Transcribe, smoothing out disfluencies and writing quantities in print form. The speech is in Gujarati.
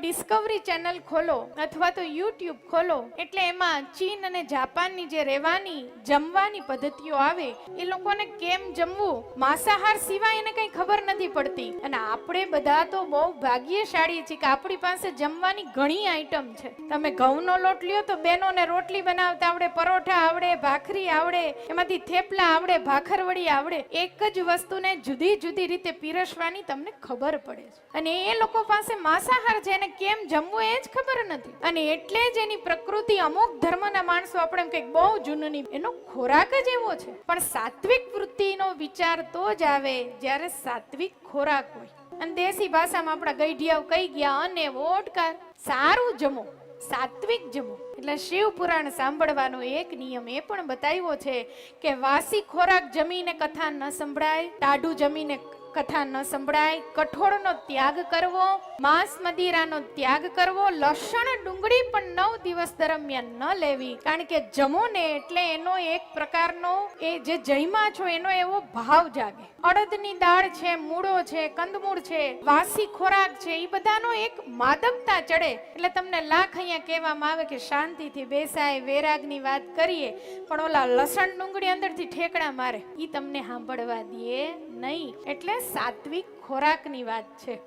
ડિસ્કવરી ચેનલ ખોલો અથવા તો યુટ્યુબ ખોલો એટલે એમાં ચીન અને જાપાનની જે રહેવાની જમવાની પદ્ધતિઓ આવે, એ લોકોને કેમ જમવું, માંસાહાર સિવાય એને કઈ ખબર નથી પડતી. અને આપણે બધા તો બહુ ભાગ્યશાળી છીએ કે આપણી પાસે જમવાની ઘણી આઈટમ છે. તમે ઘઉંનો લોટ લ્યો તો બેનોને રોટલી બનાવતા આવડે, પરોઠા આવડે, ભાખરી આવડે, એમાંથી થેપલા આવડે, ભાખરવડી આવડે. એક જ વસ્તુને જુદી જુદી રીતે પીરસવાની તમને ખબર પડે છે. અને એ લોકો પાસે માંસાહાર છે, એને કેમ જમવું એ જ ખબર નથી. અને એટલે જ એની પ્રકૃતિ, અમુક ધર્મના માણસો આપણે એમ કંઈક બહુ જૂનની, એનો ખોરાક જ એવો છે. પણ સાત્વિક વૃત્તિનો વિચાર તો જ આવે જ્યારે સાત્વિક ખોરાક હોય. અને દેશી ભાષામાં આપણા ગઈઢિયાઓ કહી ગયા, અને ઓટકાર સારું જમો, સાત્વિક જમો. એટલે શિવ પુરાણ સાંભળવાનો એક નિયમ એ પણ બતાવ્યો છે કે વાસી ખોરાક જમીને કથા ન સંભળાય, ટાઢું જમીને કથા ન સંભળાય, કઠોળનો ત્યાગ કરવો, માંસ મદિરાનો ત્યાગ કરવો, લસણ ડુંગળી પણ 9 દિવસ દરમિયાન ન લેવી. કારણ કે જમો ને એટલે એનો એક પ્રકારનો એ જે જયમાં છો એનો એવો ભાવ જાગે. અડદની દાળ છે, મૂળો છે, કંદમૂળ છે, વાસી ખોરાક છે, એ બધાનો એક માદકતા ચડે. એટલે તમને લાખ અહીંયા કહેવામાં આવે કે શાંતિથી બેસાય, વૈરાગની વાત કરીએ, પણ ઓલા લસણ ડુંગળી અંદરથી ઠેકડા મારે, ઈ તમને સાંભળવા દે નહીં. એટલે સાત્વિક ખોરાકની વાત છે.